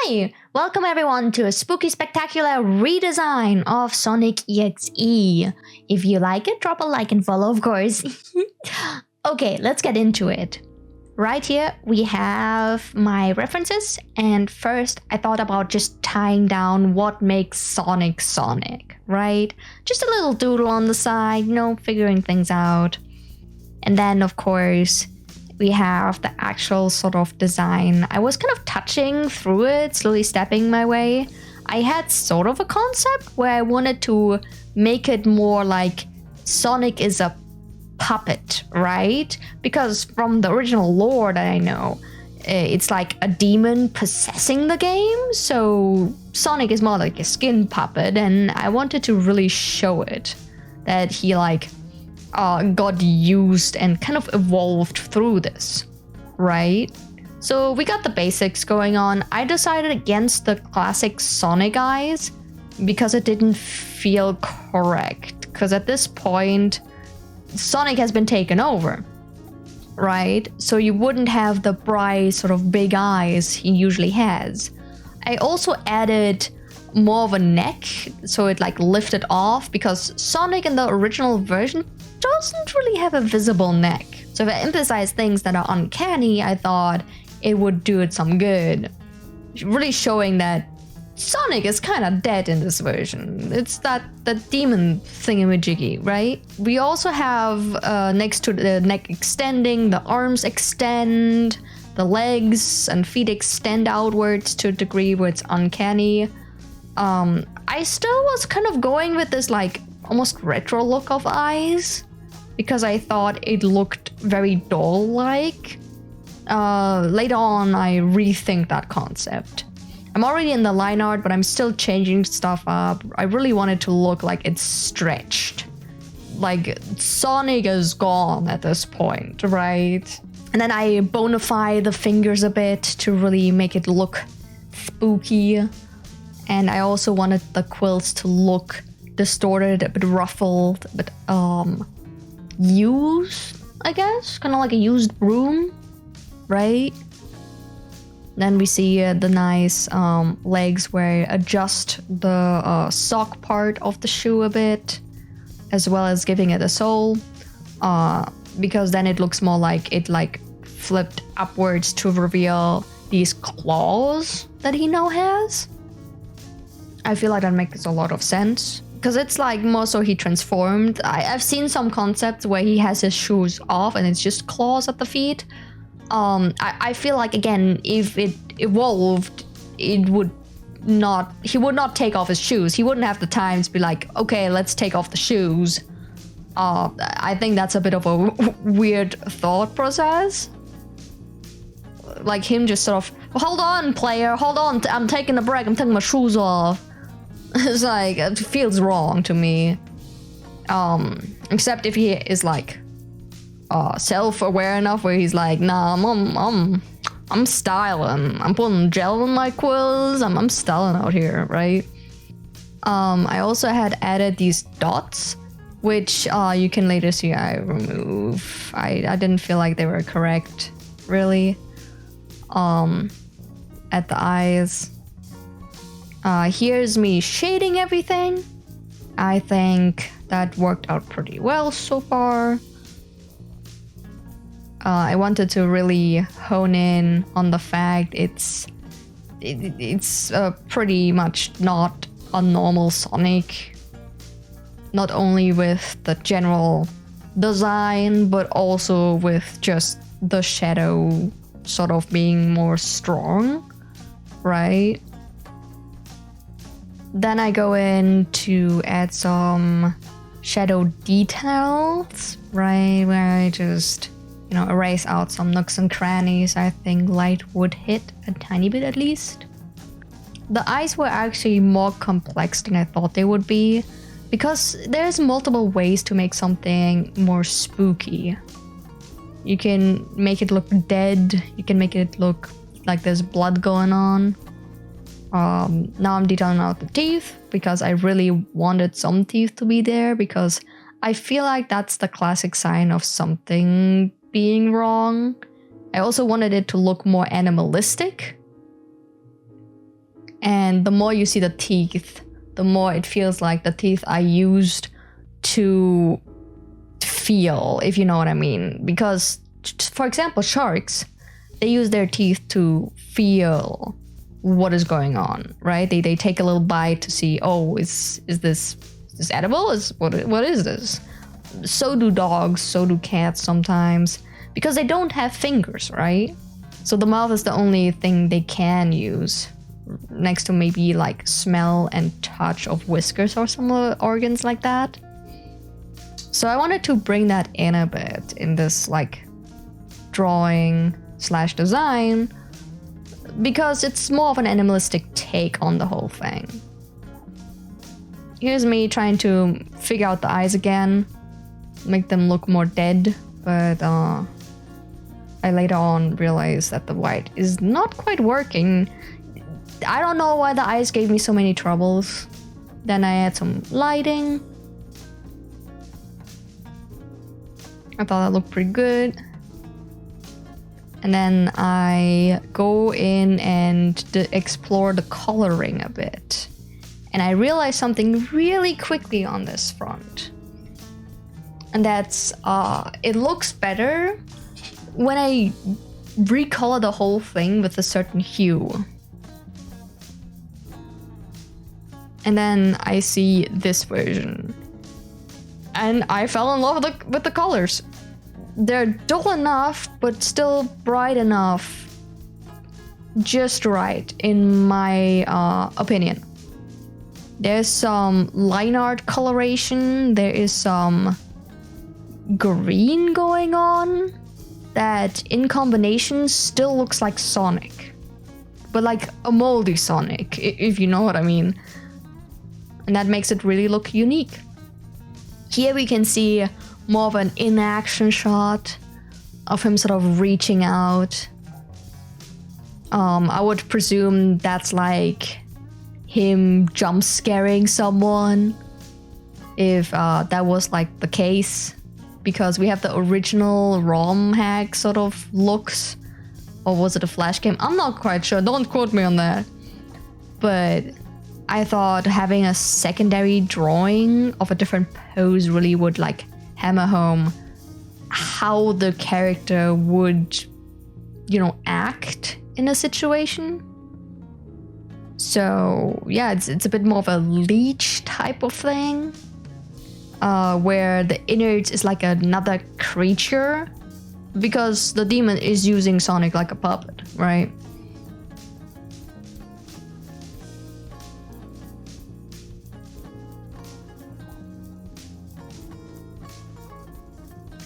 Hi! Welcome everyone to a spooky spectacular redesign of Sonic.exe. If you like it, drop a like and follow, of course. Okay, let's get into it. Right here, we have my references, and first I thought about just tying down what makes Sonic Sonic, right? Just a little doodle on the side, figuring things out. And then, of course, we have the actual sort of design. I was kind of touching through it, slowly stepping my way. I had sort of a concept where I wanted to make it more like Sonic is a puppet, right? Because from the original lore that I know, it's like a demon possessing the game. So Sonic is more like a skin puppet, and I wanted to really show it that he got used and kind of evolved through this, right? So we got the basics going on. I decided against the classic Sonic eyes because it didn't feel correct. Because at this point, Sonic has been taken over, right? So you wouldn't have the bright sort of big eyes he usually has. I also added more of a neck, so it lifted off, because Sonic in the original version doesn't really have a visible neck. So if I emphasize things that are uncanny, I thought it would do it some good. Really showing that Sonic is kind of dead in this version. It's that demon thingamajiggy, right? We also have, next to the neck extending, the arms extend, the legs and feet extend outwards to a degree where it's uncanny. I still was kind of going with this almost retro look of eyes, because I thought it looked very doll-like. Later on, I rethink that concept. I'm already in the line art, but I'm still changing stuff up. I really want it to look like it's stretched. Like Sonic is gone at this point, right? And then I bonify the fingers a bit to really make it look spooky. And I also wanted the quills to look distorted, a bit ruffled, a bit used, I guess, kind of like a used broom, right? Then we see the nice legs where I adjust the sock part of the shoe a bit, as well as giving it a sole, because then it looks more like it flipped upwards to reveal these claws that he now has. I feel like that makes a lot of sense, because it's more so he transformed. I've seen some concepts where he has his shoes off and it's just claws at the feet. I feel like, again, if it evolved, he would not take off his shoes. He wouldn't have the time to be like, okay, let's take off the shoes. I think that's a bit of a weird thought process. Like him just sort of, hold on, player, hold on, I'm taking a break, I'm taking my shoes off. It's it feels wrong to me. Except if he is self-aware enough where he's nah, I'm styling. I'm putting gel in my quills. I'm styling out here, right? I also had added these dots, which you can later see I remove. I didn't feel like they were correct, really. At the eyes. Here's me shading everything. I think that worked out pretty well so far. I wanted to really hone in on the fact it's pretty much not a normal Sonic. Not only with the general design, but also with just the shadow sort of being more strong, right? Then I go in to add some shadow details, right, where I just erase out some nooks and crannies I think light would hit a tiny bit at least. The eyes were actually more complex than I thought they would be, because there's multiple ways to make something more spooky. You can make it look dead, you can make it look like there's blood going on. Now I'm detailing out the teeth, because I really wanted some teeth to be there, because I feel like that's the classic sign of something being wrong. I also wanted it to look more animalistic. And the more you see the teeth, the more it feels like the teeth are used to feel, if you know what I mean. Because, for example, sharks, they use their teeth to feel what is going on, right? They take a little bite to see, oh, is this edible? What is this? So do dogs, so do cats sometimes, because they don't have fingers, right? So the mouth is the only thing they can use, next to maybe like smell and touch of whiskers or some organs like that. So I wanted to bring that in a bit in this like drawing / design, because it's more of an animalistic take on the whole thing. Here's me trying to figure out the eyes again, make them look more dead, but I later on realized that the white is not quite working. I don't know why the eyes gave me so many troubles. Then I add some lighting. I thought that looked pretty good. And then I go in and explore the coloring a bit. And I realized something really quickly on this front. And that's, it looks better when I recolor the whole thing with a certain hue. And then I see this version. And I fell in love with the colors. They're dull enough, but still bright enough. Just right, in my opinion. There's some line art coloration. There is some green going on that in combination still looks like Sonic. But like a moldy Sonic, if you know what I mean. And that makes it really look unique. Here we can see more of an in-action shot of him sort of reaching out. I would presume that's like him jump scaring someone, if that was like the case, because we have the original ROM hack sort of looks, or was it a flash game? I'm not quite sure, don't quote me on that. But I thought having a secondary drawing of a different pose really would like hammer home how the character would, you know, act in a situation. So yeah, it's a bit more of a leech type of thing, where the innards is like another creature, because the demon is using Sonic like a puppet, right?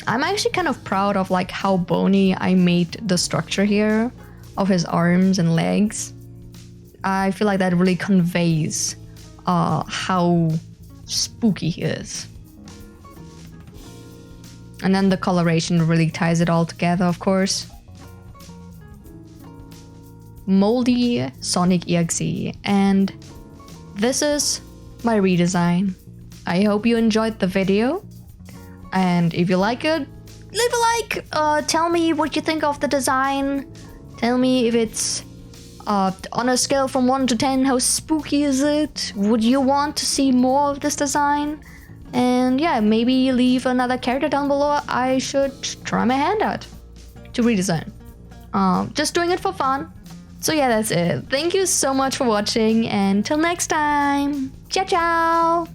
I'm actually kind of proud of like how bony I made the structure here of his arms and legs. I feel like that really conveys how spooky he is. And then the coloration really ties it all together, of course. Moldy Sonic.exe, and this is my redesign. I hope you enjoyed the video. And if you like it, leave a like. Tell me what you think of the design. Tell me if it's on a scale from 1 to 10, how spooky is it? Would you want to see more of this design? And yeah, maybe leave another character down below I should try my hand at to redesign. Just doing it for fun. So yeah, that's it. Thank you so much for watching, and till next time. Ciao, ciao.